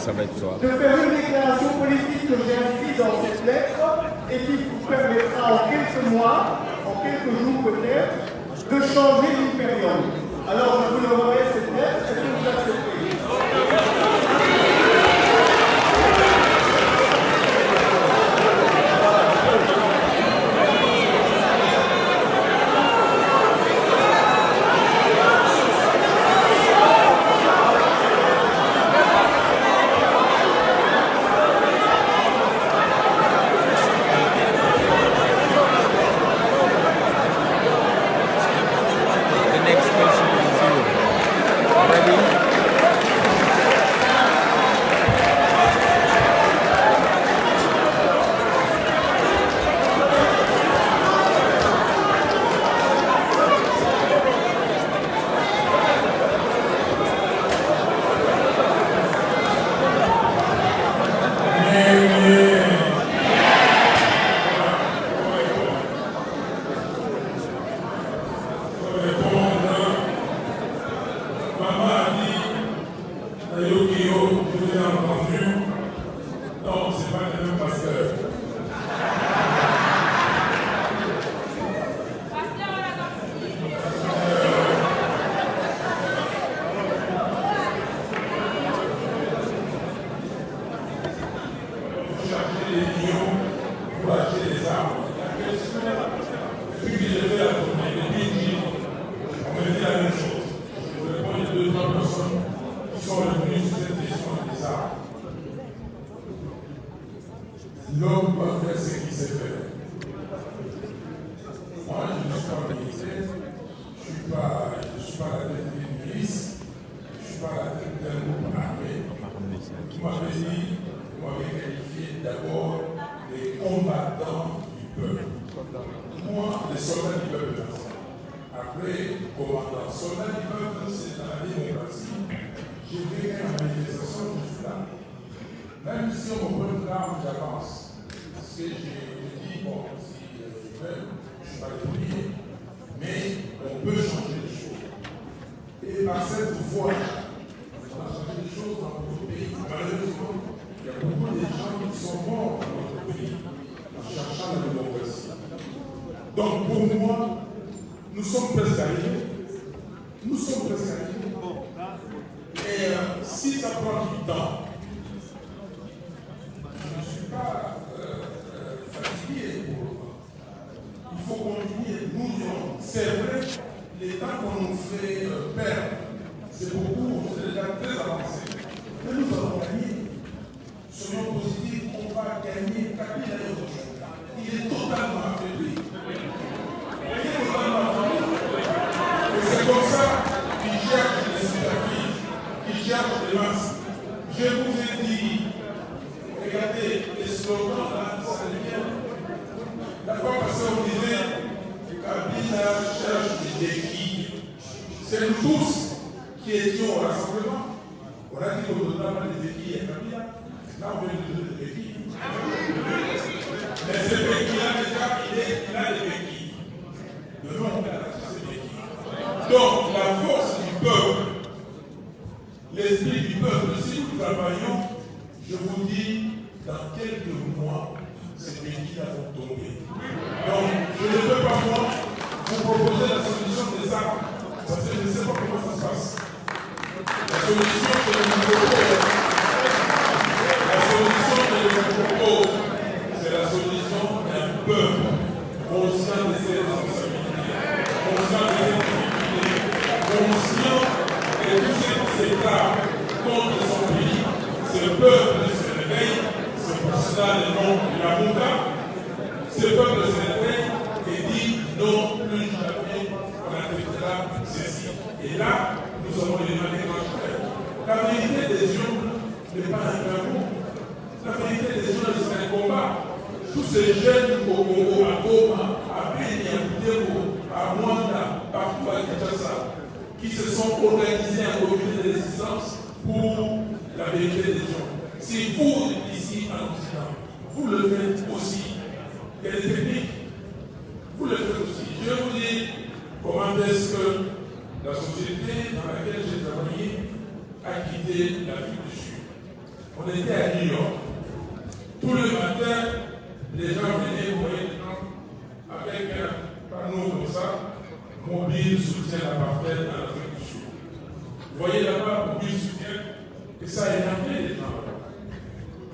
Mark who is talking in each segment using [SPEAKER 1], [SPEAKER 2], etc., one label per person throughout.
[SPEAKER 1] ça va être toi.
[SPEAKER 2] De faire une déclaration politique que j'ai inscrite dans cette lettre et qui vous permettra en quelques mois, en quelques jours peut-être, de changer l'Hyperion. Alors je vous donnerai cette lettre, est-ce que vous acceptez?
[SPEAKER 3] L'homme doit faire ce qu'il sait faire. Moi, je ne suis pas militaire, je ne suis pas la tête d'une milice, je ne suis pas la tête d'un groupe armé. Vous m'avez dit, vous m'avez qualifié d'abord des combattants du peuple. Moi, les soldats du peuple. Après, commandant. Soldats du peuple, c'est dans la démocratie. J'ai fait une manifestation, je suis là. Même si on me prend l'arme, j'avance. Parce que je dis, bon, si je veux, je ne suis pas le premier, mais on peut changer les choses. Et par cette voie, on a changé les choses dans notre pays. Malheureusement, il y a beaucoup de gens qui sont morts dans notre pays en cherchant la démocratie. Donc pour moi, nous sommes presque arrivés. Nous sommes presque arrivés. Et si ça prend du temps, je ne suis pas fatigué pour le temps. Il faut continuer. Nous, c'est vrai, les temps qu'on nous fait perdre, c'est beaucoup, c'est déjà très avancé. Mais nous allons gagner. Soyons positifs, on va gagner. Kabila il est totalement affaibli. Il est totalement affaibli. Et c'est comme ça qu'il cherche les superficies, qu'il cherche les masses. Je vous ai dit, regardez, les slogans là, ça devient. La fois passée, on disait Kabila cherche des béquilles. C'est nous tous qui étions au rassemblement. On a dit qu'on ne donnera pas des béquilles à Kabila. Là, on vient de donner des béquilles. Mais ces béquilles-là, déjà, il a des béquilles. Devant, on a ces béquilles. Donc, la force du peuple, l'esprit du peuple, si nous travaillons, je vous dis, dans quelques mois, ces béquilles-là vont tomber. Donc, je ne peux pas, moi, vous proposer la solution des armes, parce que je ne sais pas comment ça se passe. La solution que je vous propose, c'est la solution d'un peuple conscient de ses responsabilités, conscient de ses difficultés, conscient de tout ce qui s'éclate contre son pays. Ce peuple se réveille, c'est pour cela le nom de la Mouka. Ce peuple se réveille et dit non, plus jamais on acceptera ceci. Et là, nous avons les mains déclenchées. La vérité des gens n'est pas un grand mot. La vérité des gens, c'est un combat. Tous ces jeunes au Congo, à Goma, à Beni, à Butembo, à Mwanda, partout à Kinshasa, qui se sont organisés en comité de résistance pour la vérité des gens. Si vous, ici en Occident, vous le faites aussi, il y a des techniques, vous le faites aussi. Je vais vous dire comment est-ce que la société dans laquelle j'ai travaillé a quitté l'Afrique du Sud. On était à New York. Tous les matins, les gens venaient, vous voyez les gens avec un panneau comme ça, mobile soutient l'apartheid en Afrique du Sud. Vous voyez là-bas, mobile soutient, et ça a énervé les gens.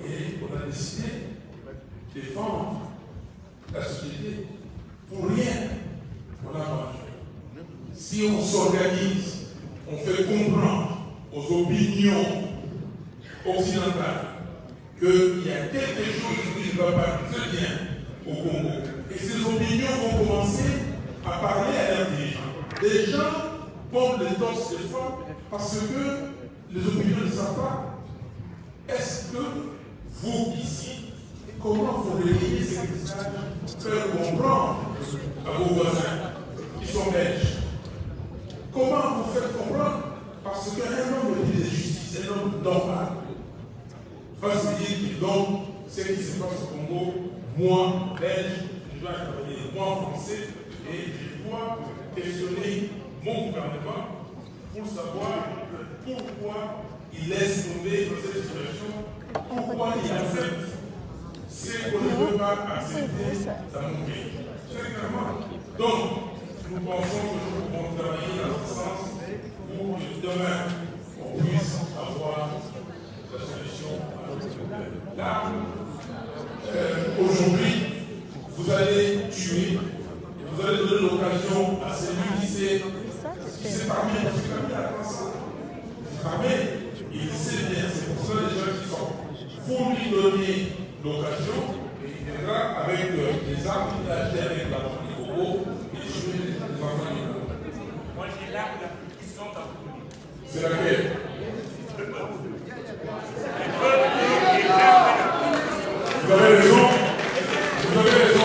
[SPEAKER 3] Et on a décidé de défendre la société pour rien. On a vendu. Si on s'organise, on fait comprendre aux opinions occidentales qu'il y a quelque chose qui ne va pas très bien au Congo. Et ces opinions vont commencer à parler à leurs dirigeants. Les gens portent les torses des fois parce que les opinions ne savent pas. Est-ce que vous, ici, comment vous relayez ces messages, faire comprendre à vos voisins qui sont belges? Comment vous faites comprendre? Parce qu'un homme de justice, un homme normal, va se dire que donc, ce qui se passe au Congo, moi, belge, je dois travailler, moi, français, et je dois questionner mon gouvernement pour savoir pourquoi il laisse tomber dans cette situation, pourquoi il accepte ce qu'on ne veut pas accepter dans mon pays. Très clairement. Donc, nous pensons que nous pouvons travailler dans ce sens pour que demain, on puisse avoir la solution à notre problème. Là, aujourd'hui, vous allez tuer, et vous allez donner l'occasion à celui qui s'est armé, parce que Kabila a ça. Il s'est armé, il sait bien, c'est pour ça les gens qui sont. Pour lui donner l'occasion, il viendra avec des armes qu'il a achetées avec l'argent du Congo et tuer les enfants du Congo.
[SPEAKER 1] Moi j'ai l'arme la plus puissante à vous donner.
[SPEAKER 3] C'est laquelle? Vous avez raison,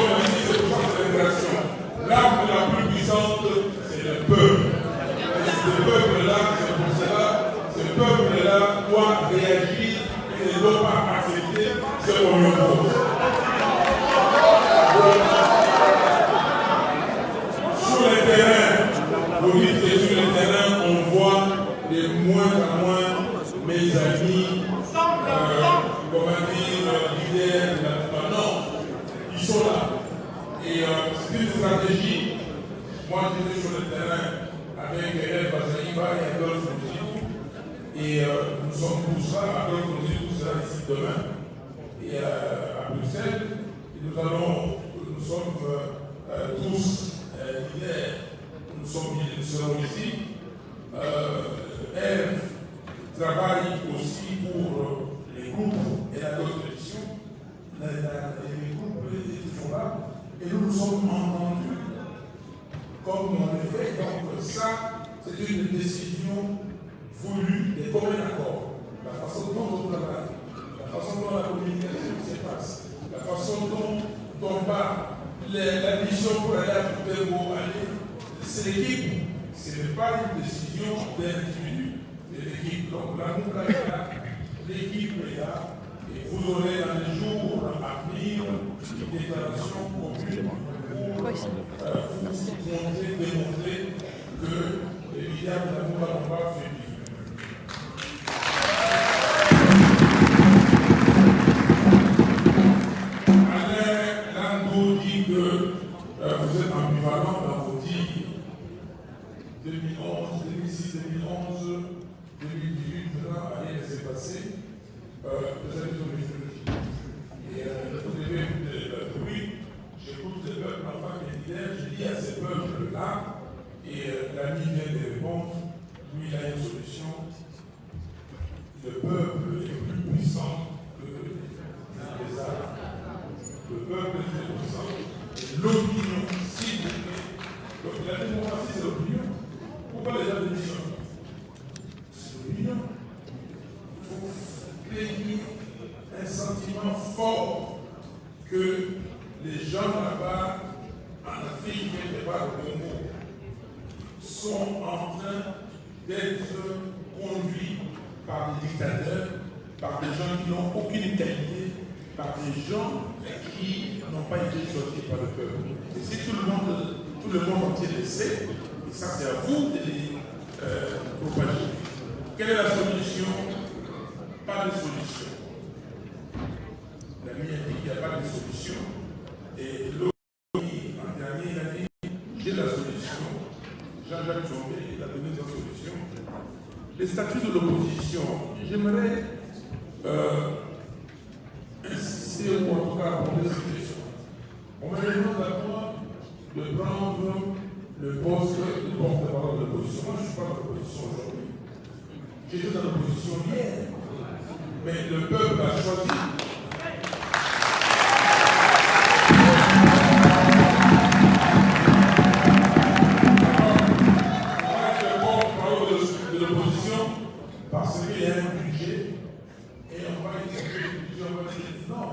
[SPEAKER 3] merci, c'est pour ça que c'est l'interaction. L'arme la plus puissante, c'est le peuple. Et ce peuple-là, c'est pour cela, ce peuple-là doit réagir et ne doit pas accepter ce qu'on lui impose. Sur le terrain, vous dites que sur le terrain, on voit de moins en moins mes amis, comment dire, leaders de la non, ils sont là. Et c'est une stratégie. Moi, j'étais sur le terrain avec El Bazaïba et Adolphe Nozidou. Et nous sommes tous là. Adolphe Nozidou sera ici demain. Et à Bruxelles. Et nous sommes tous leaders. Nous serons ici. Eve travaille aussi pour les groupes et la constitution. Les groupes étaient toujours là. Et nous nous sommes entendus comme on le fait. Donc ça, c'est une décision voulue des communs accords. La façon dont on travaille, la façon dont la communication se passe, la façon dont on va, la mission pour aller à Poutembo, c'est l'équipe. Ce n'est pas une décision d'un individu, c'est l'équipe. Donc la Mouka est là, l'équipe est là, et vous aurez dans les jours à venir une déclaration commune pour vous démontrer que les leaders de la Mouka n'ont pas fait vivre. Alain Landau dit que vous êtes ambivalent dans vos dires. 2011, 2006, 2011, 2018, maintenant, rien ne s'est passé. Vous avez besoin de mythologie. Et vous devez écouter le peuple. Oui, j'écoute le peuple en tant que leader, je dis à ces peuples-là, et l'ami vient de répondre, lui, il a une solution. Le peuple est plus puissant que les armes. Le peuple est plus puissant. L'opinion, s'il vous plaît. Donc la démocratie, c'est l'opinion. Pourquoi les gens démissionnent? C'est l'opinion. Il faut créer un sentiment fort que les gens là-bas, en Afrique, quelque part au Congo, sont en train d'être conduits par des dictateurs, par des gens qui n'ont aucune qualité, par des gens qui n'ont pas été choisis par le peuple. Et si tout le monde entier le sait, et ça c'est à vous de les propager. Quelle est la solution? Pas de solution. solution. Et l'autre, l'an dernier, il a dit j'ai la solution. Jean-Jacques Tchombe, il a donné sa solution. Les statuts de l'opposition, j'aimerais insister ou en tout cas apporter cette question. On me demande d'abord de prendre le poste de porte-parole de l'opposition. Moi, je ne suis pas dans l'opposition aujourd'hui. J'étais dans l'opposition hier. Mais le peuple a choisi. De l'opposition parce qu'il y a un budget et on va exécuter le budget, on va dire non,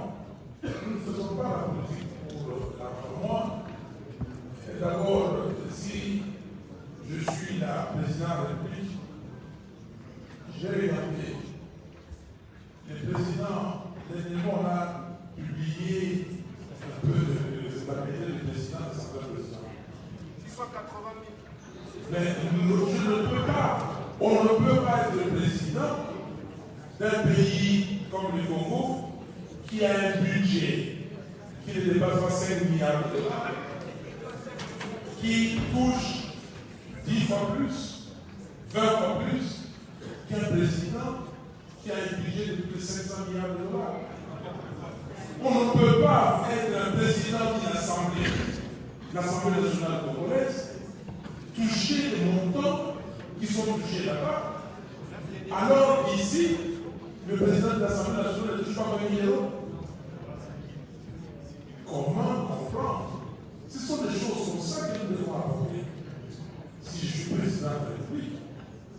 [SPEAKER 3] nous ne faisons pas la politique pour l'argent. Moi, d'abord, si je suis la présidente de la République, j'ai regardé les présidents, dernièrement on a publié un peu de papier du président de certains présidents.
[SPEAKER 1] 680 000.
[SPEAKER 3] Mais je ne peux pas. On ne peut pas être le président d'un pays comme le Congo qui a un budget qui ne dépasse pas 5 milliards de dollars, qui touche 10 fois plus, 20 fois plus qu'un président qui a un budget de plus de 500 milliards de dollars. On ne peut pas être un président d'une assemblée, l'Assemblée nationale congolaise, toucher les montants qui sont touchés là-bas, alors ici, le président de l'Assemblée nationale ne touche pas 20 000 euros. Comment comprendre? Ce sont des choses comme ça que nous devons apporter. Si je suis président de la République,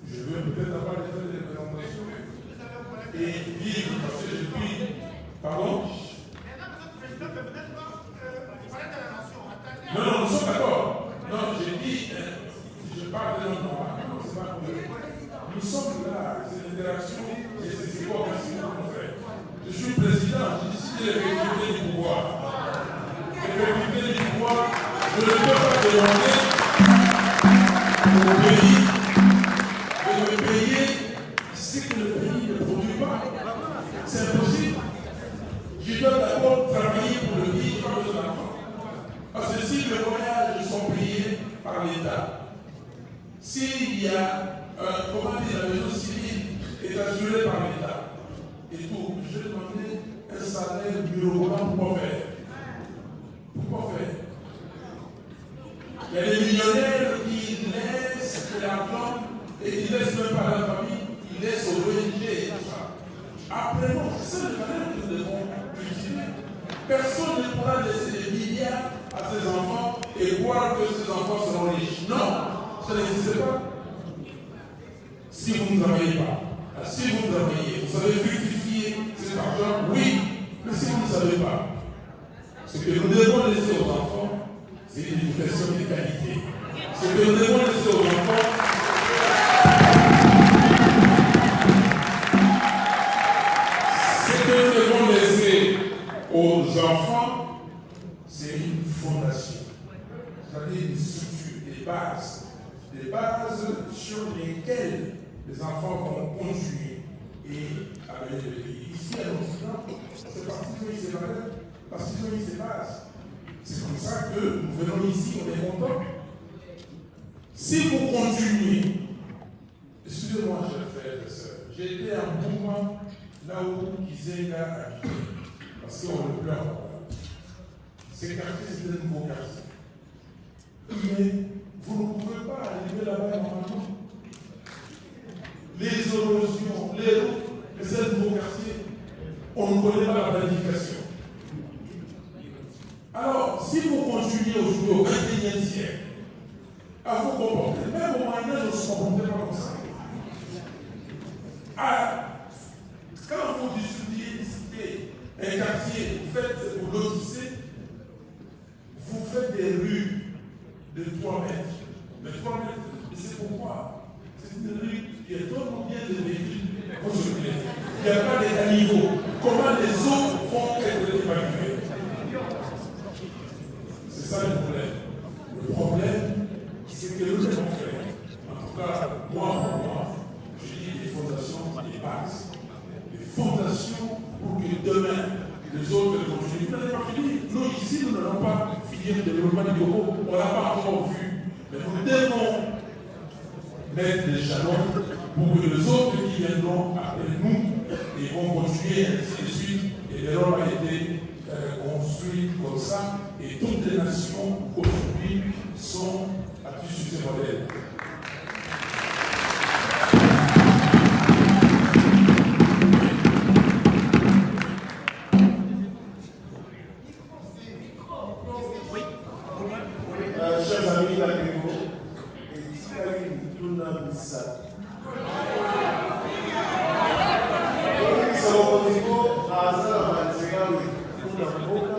[SPEAKER 3] je veux peut-être avoir les frais de représentation et vivre parce que je suis. Pardon? Non, nous sommes d'accord. Non, j'ai dit. Je parle de notre droit. Nous sommes là, c'est l'interaction et c'est quoi qu'on fait. Je suis président, j'ai décidé de récupérer du pouvoir. De récupérer du pouvoir, je ne peux pas demander au pays de me payer ce que le pays ne produit pas. C'est impossible. Je dois d'abord travailler pour le pays, pas besoin d'argent. Parce que si les voyages sont payés par l'État, s'il y a comment dire, la maison civile est assurée par l'État et tout, je vais demander un salaire mirobolant pour faire. Pourquoi faire? Il y a des millionnaires qui laissent de l'argent et qui ne laissent même pas à la famille, ils laissent aux ONG et tout ça. Après, non, c'est ça le valeur que nous devons cultiver. Personne ne pourra laisser des milliards à ses enfants et croire que ses enfants seront riches. Non, ça n'existe pas. Si vous ne travaillez pas, si vous travaillez, vous savez fructifier cet argent, oui, mais si vous ne savez pas, ce que nous devons laisser aux enfants, c'est une éducation de qualité. Ce que nous devons laisser aux enfants, ce que nous devons laisser aux enfants, c'est une fondation, c'est-à-dire une structure, des bases sur lesquelles les enfants vont continuer et avec le pays. Ici à l'Occident, c'est parce qu'ils ont eu ces valeurs, parce qu'ils ont eu ces bases. C'est comme ça que nous venons ici, on est contents. Si vous continuez, excusez-moi, chers frères et sœurs, j'ai été à Bouma, là où Kizenga a quitté, parce qu'on ne pleure pas. Ces quartiers, c'est des nouveaux quartiers. Mais vous ne pouvez pas arriver là-bas normalement. Les érosions, les routes, les nouveaux quartiers, on ne connaît pas la planification. Alors, si vous continuez aujourd'hui au XXIe siècle à vous comporter, même au Moyen-Âge, on ne se comportait pas comme ça. Quand vous décidez un quartier, vous lotissez, vous faites des rues de 3 mètres. De 3 mètres, et c'est pourquoi c'est une rue qui est tellement bien de véhicules. Il n'y a pas d'état niveau. Comment les autres vont être évacués? C'est ça le problème. Le problème, c'est que nous devons faire. En tout cas, moi, je dis des fondations, des bases. Des fondations pour que demain, les autres continuent. Vous n'avez pas fini. Nous, ici, nous n'allons pas finir le développement du Togo. On ne l'a pas encore vu. Mais nous devons mettre des jalons pour que les autres qui viendront après nous et vont continuer ainsi de suite. Et l'Europe a été construite comme ça. Et toutes les nations aujourd'hui sont appuies sur ces modèles.
[SPEAKER 2] Chers amis de la Congo, et Tikaï Tuna Missa. Nous sommes au niveau à Azar Manzega, Tuna Boka,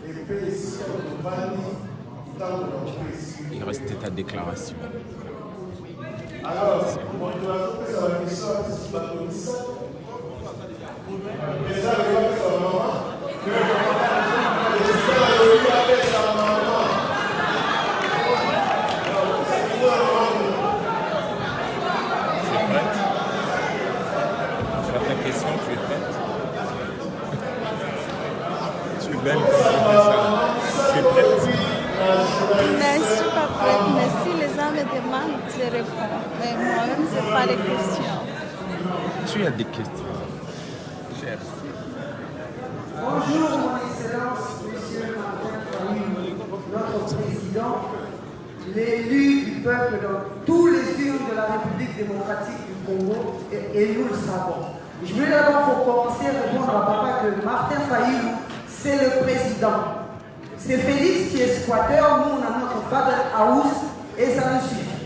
[SPEAKER 2] et PSI,
[SPEAKER 4] Il restait ta déclaration.
[SPEAKER 2] alors, on doit faire sa mission à ce bateau Missa. Déjà, le gars fait sa maman.
[SPEAKER 4] Tu es prête? Tu es belle comme ça. Tu es prête?
[SPEAKER 5] Mais je ne suis pas prête, mais si les gens me demandent, je réponds. Mais moi-même, ce n'est pas les questions.
[SPEAKER 4] Tu as des questions. Chef.
[SPEAKER 6] Bonjour, Mon Excellence, Monsieur Martin Fayulu, notre président, l'élu du peuple dans tous les urnes de la République démocratique du Congo, et nous le savons. Je veux d'abord, pour commencer, répondre à papa que Martin Fayulu, c'est le président. C'est Félix qui est squatteur, nous on a notre father house et ça nous suffit.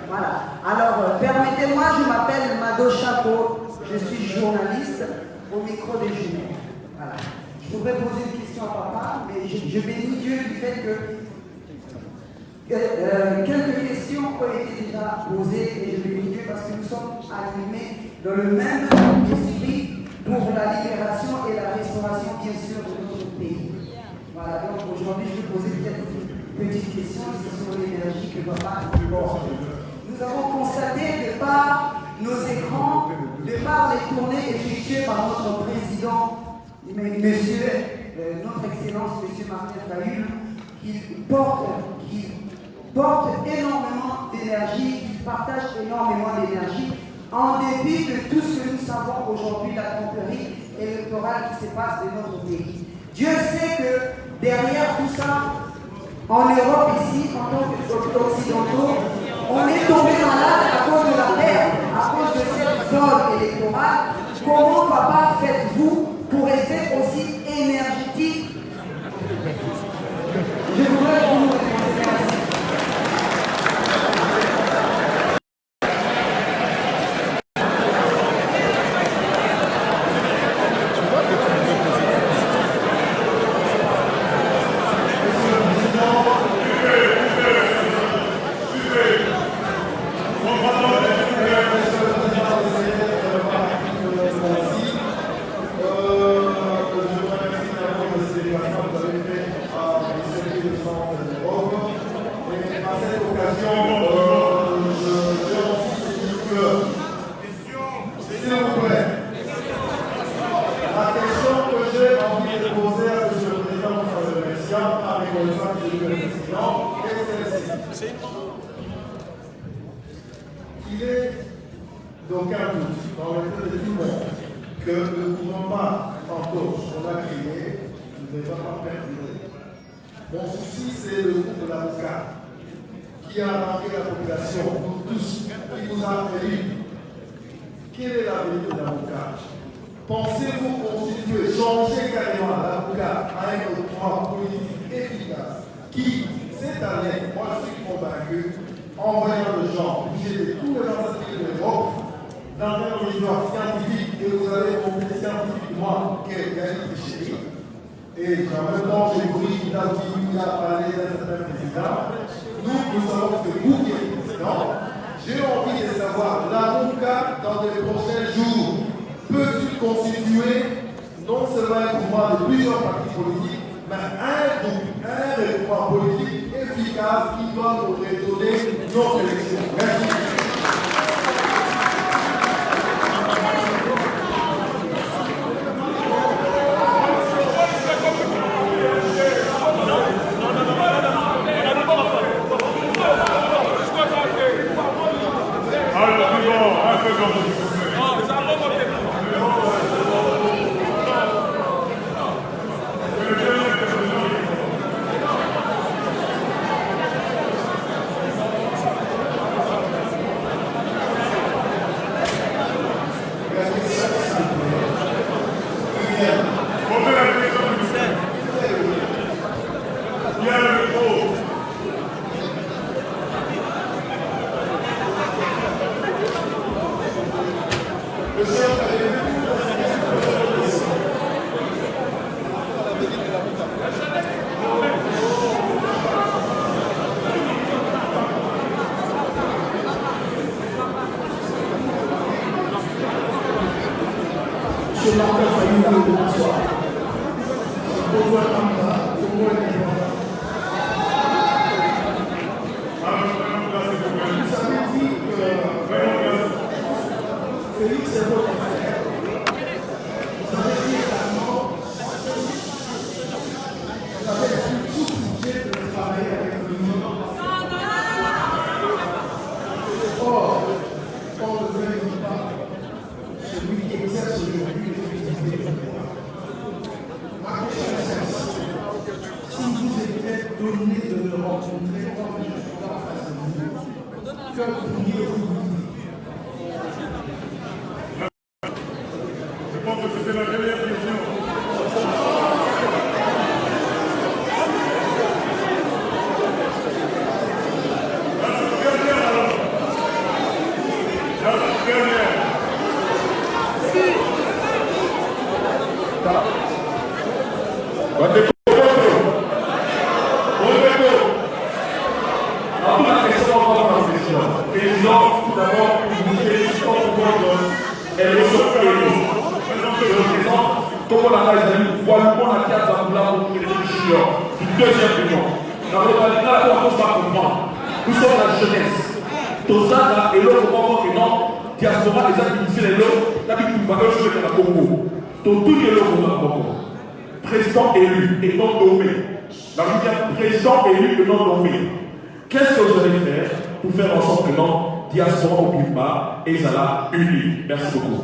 [SPEAKER 6] Voilà. Alors, permettez-moi, je m'appelle Mado Chapo, je suis journaliste au micro des jeunes. Voilà. Je voudrais poser une question à papa, mais je bénis Dieu du fait que quelques questions ont été déjà posées et je bénis Dieu parce que nous sommes animés dans le même esprit pour la libération et la restauration, bien sûr, de notre pays. Voilà, donc aujourd'hui, je vais poser peut-être une petite question sur l'énergie que papa porte. Nous avons constaté de par nos écrans, de par les tournées effectuées par notre président, notre Excellence, Monsieur Martin Fayulu, qui porte énormément d'énergie, qui partage énormément d'énergie, en dépit de tout ce que nous savons aujourd'hui, la tromperie électorale qui se passe de notre pays. Dieu sait que derrière tout ça, en Europe ici, en tant qu'occidentaux, on est tombé malade à cause de la guerre, à cause de cette zone électorale. Comment, papa, faites-vous pour rester aussi énergétique? Je voudrais que vous me répondiez ainsi.
[SPEAKER 2] Il est d'aucun doute dans le tête de tout le monde que le gouvernement fantôme qu'on a créé ne va pas perdurer. Mon souci, c'est le groupe de l'avocat qui a marqué la population, nous tous, qui vous a élus. Quel est l'avenir de l'avocat? Pensez-vous constituer, changer carrément l'avocat à un document politique efficace qui, cette année, moi je suis convaincu, en voyant le genre bouger de tous les enseignants de l'Europe, dans un horizon scientifique, et vous avez compris scientifiquement qu'il y a une tricherie, et en même temps, j'ai pris il a parlé d'un certain président, nous savons que c'est vous qui êtes président. J'ai envie de savoir, l'avocat, dans les prochains jours, peut-il constituer non seulement un mouvement de plusieurs partis politiques, mais un mouvement politique efficace qui doit nous redonner nos élections. Merci.
[SPEAKER 7] Président élu et non nommé. La président élu et non nommé. Qu'est-ce que vous allez faire pour faire en sorte que non, diaspora au Bimba et Zala unis? Merci beaucoup.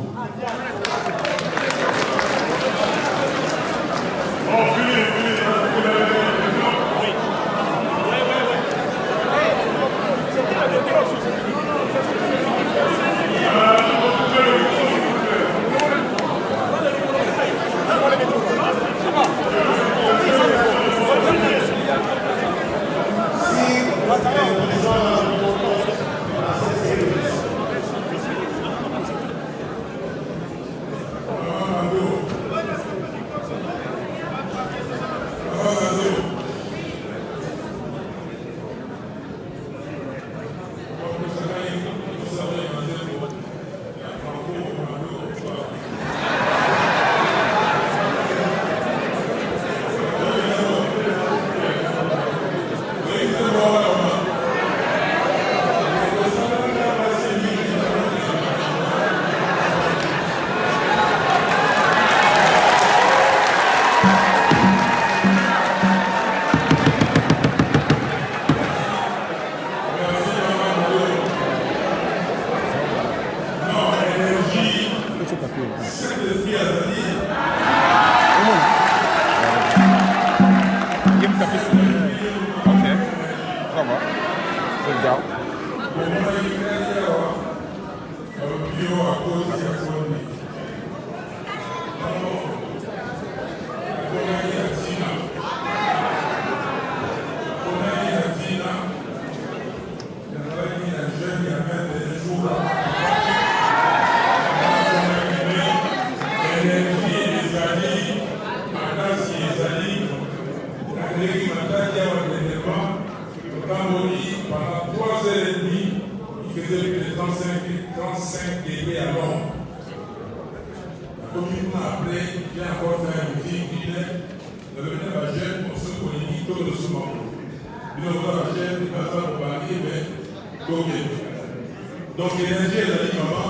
[SPEAKER 3] Donc, l'énergie est la maman,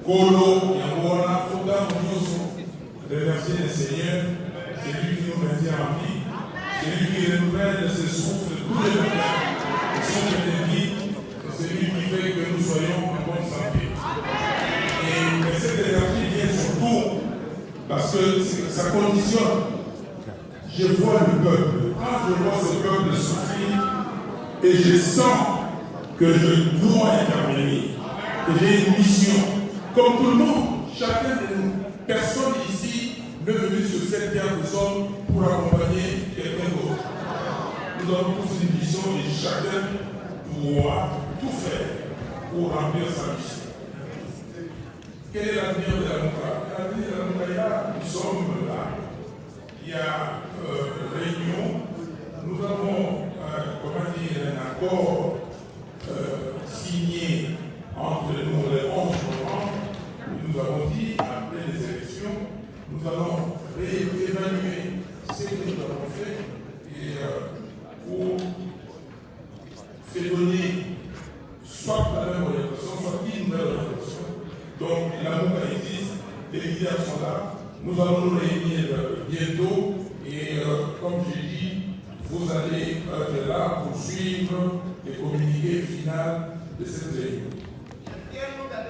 [SPEAKER 3] Kolo, Yamora, Foda, Mounioso, remercier le Seigneur, c'est lui qui nous maintient en vie, c'est lui qui renouvelle ses souffles tous les matins, le souffle de vie, c'est lui qui fait que nous soyons en bonne santé. Et cette énergie vient surtout parce que ça conditionne. Je vois le peuple, quand je vois ce peuple souffrir, et je sens que je dois intervenir, que j'ai une mission. Comme tout le monde, chacun de nous, personne ici n'est venu sur cette terre de somme pour accompagner quelqu'un d'autre. Nous avons tous une mission et chacun doit tout faire pour remplir sa mission. Quel est l'avenir de la Mouka? L'avenir de la Mouka, nous sommes là. Il y a réunion. Nous avons, un accord signé entre nous le 11 novembre. Nous avons dit, après les élections, nous allons réévaluer ce que nous avons fait et pour faire donner soit la même orientation, soit une nouvelle orientation. Donc l'amour existe, les leaders sont là. Nous allons nous réunir bientôt et comme j'ai dit, vous allez être là pour suivre les communiqués finaux de cette réunion.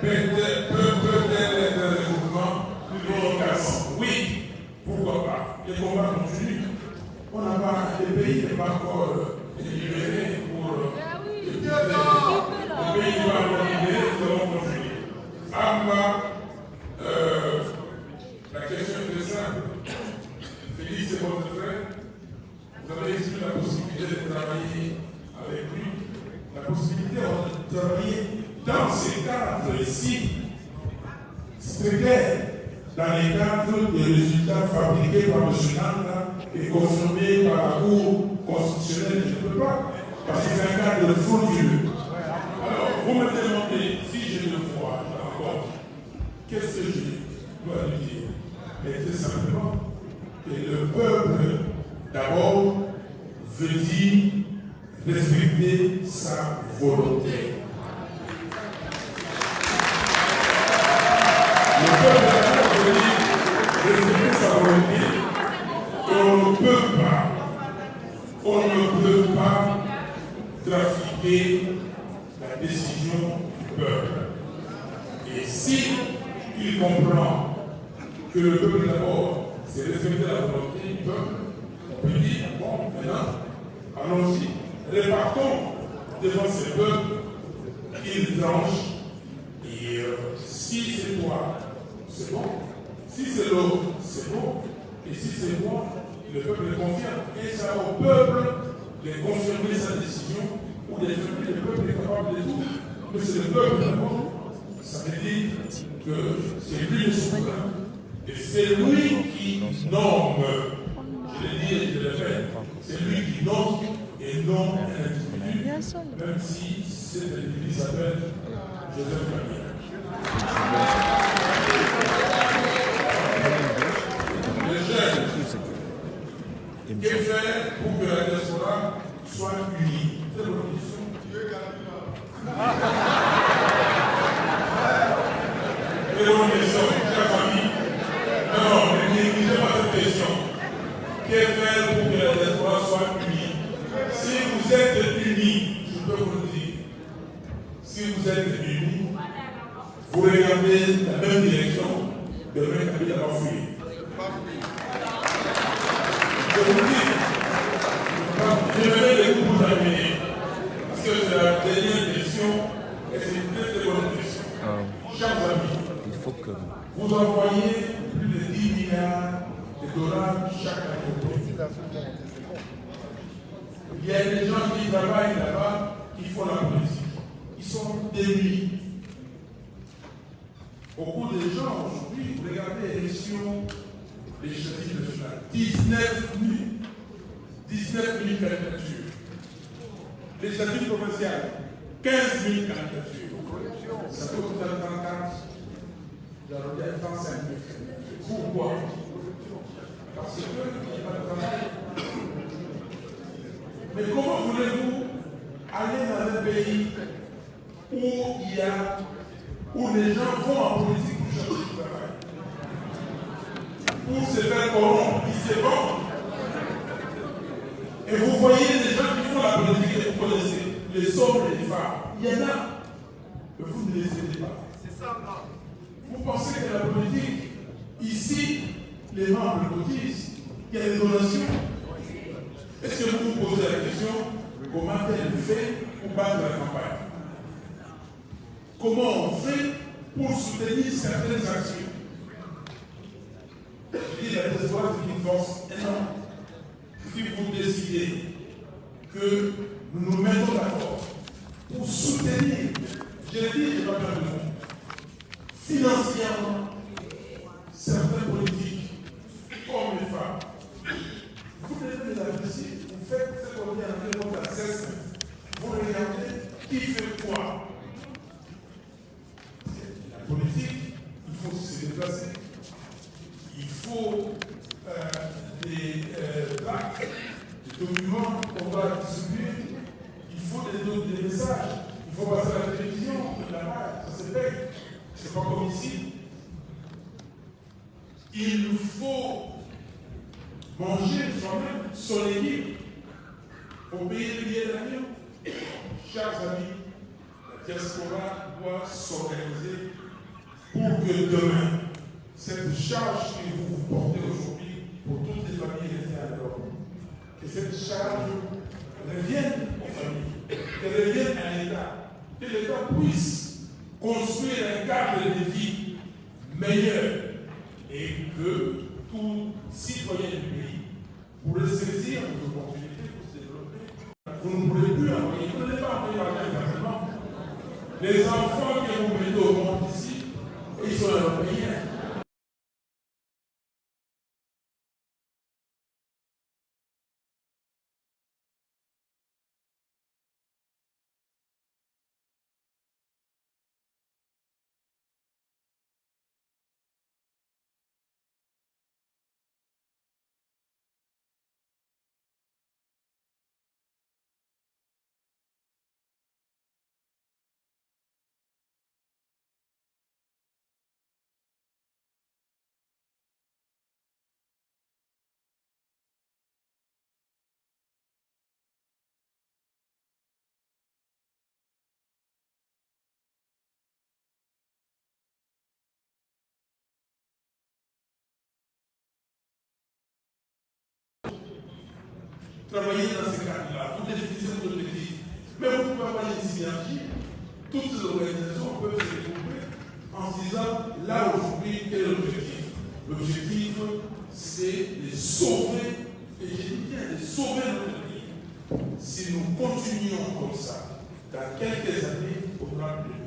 [SPEAKER 3] Peut-être être un regroupement efficace. Oui, pourquoi pas. Les combats continuent. On n'a pas, le pays n'est pas encore libéré pour le pays n'est pas encore libéré, nous allons continuer. La question est très simple. Félix est votre frère. Vous avez eu la possibilité de travailler avec lui. La possibilité de travailler dans ces cadres ici, c'est clair, dans les cadres des résultats fabriqués par M. Nanda et confirmés par la Cour constitutionnelle, je ne peux pas, parce que c'est un cadre frauduleux. Alors, vous me demandez si je le vois encore, qu'est-ce que je dois lui dire? Mais très simplement, que le peuple, d'abord, veut dire respecter sa volonté. Le peuple veut dire respecter sa volonté et on ne peut pas trafiquer la décision du peuple. Et si il comprend que le peuple d'abord, c'est respecter la volonté du peuple, on peut dire, bon, maintenant, allons-y, répartons devant ces peuples, ils tranchent, et si c'est toi, c'est bon, si c'est l'autre, c'est bon, et si c'est moi, le peuple le confirme, et c'est au peuple de confirmer sa décision, ou de faire que le peuple est capable de tout, mais c'est le peuple d'abord, ça veut dire que c'est lui le souverain, et c'est lui qui nomme, je le dis et je le répète, c'est lui qui nomme et non un individu, même si cet individu s'appelle Joseph Kabila. Les jeunes, que faire pour que la diaspora soit unie? C'est votre question. Très bonne question, chère famille. Non, ne négligez pas cette question. Que faire pour que la diaspora soit unie? Si vous êtes unis, je peux vous le dire, si vous êtes unis, vous regardez la même direction, demain Kabila va fuir. Je vous le dis, je vais les coups pour terminer, parce que c'est la dernière question et c'est une très très bonne question. Chers amis,
[SPEAKER 4] il faut que
[SPEAKER 3] vous envoyez plus de 10 milliards de dollars chaque année au pays. Il y a des gens qui travaillent là-bas, qui font la politique. Ils sont démunis. Beaucoup de gens aujourd'hui, vous regardez l'élection législative nationale, 19 000 candidatures. Législative provinciale, 15 000 candidatures. Ça fait au total 34, j'aurais dit 35 000 candidatures. Pourquoi? Parce qu'il n'y a pas de travail. Mais comment voulez-vous aller dans un pays où les gens vont en politique pour changer du travail, pour se faire corrompre, ils se vendent? Et vous voyez les gens qui font la politique et vous connaissez les hommes et les femmes. Il y en a, mais vous ne les aidez pas. C'est ça, là. Vous pensez que la politique, ici, les membres cotisent, il y a des donations. Est-ce que vous vous posez la question, comment elle fait pour battre la campagne? Comment on fait pour soutenir certaines actions? Je dis la diaspora, c'est une force énorme. Si vous décidez que nous nous mettons d'accord pour soutenir, je le dis, je ne vais pas faire de mots, financièrement, certaines politiques, hommes et femmes, vous devez les apprécier. Vous faites ce qu'on dit en anglais, la cesse. Vous regardez qui fait quoi. La politique, il faut se déplacer. Il faut il faut manger soi-même, son équipe, pour payer le billet d'avion. Chers amis, la diaspora doit s'organiser pour que demain, cette charge que vous portez aujourd'hui pour toutes les familles restées à l'Europe, que cette charge revienne aux familles, qu'elle revienne à l'État, que l'État puisse construire un cadre de vie meilleur et que tout citoyen du pays pourrait saisir les opportunités pour se développer. Vous ne pouvez plus envoyer, vous n'allez pas envoyer l'argent. Les enfants que vous mettez au monde ici, ils sont européens. Travailler dans ce cadre-là, vous définissez votre objectif. Mais vous pouvez avoir une synergie. Toutes ces organisations peuvent se regrouper en se disant, là aujourd'hui, quel est l'objectif? L'objectif, c'est de sauver, et je dis bien de sauver notre pays. Si nous continuons comme ça, dans quelques années, on aura plus de pays.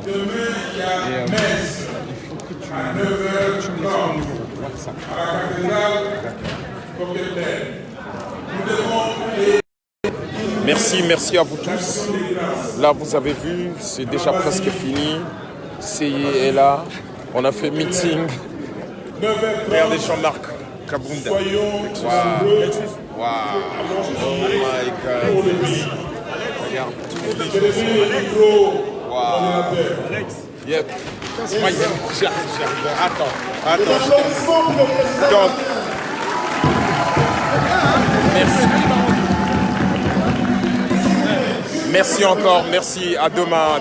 [SPEAKER 3] Demain, il y a messe à 9h30 à la cathédrale Coquetel. Nous devons
[SPEAKER 8] Merci à vous tous. Là, vous avez vu, c'est déjà presque fini. CI est là. On a fait meeting. Regardez Jean-Marc Kabunda. Wow. Wow. Oh my God. Regarde tous les gens. Wow. Yep. Attends. Donc, merci encore. Merci. À demain.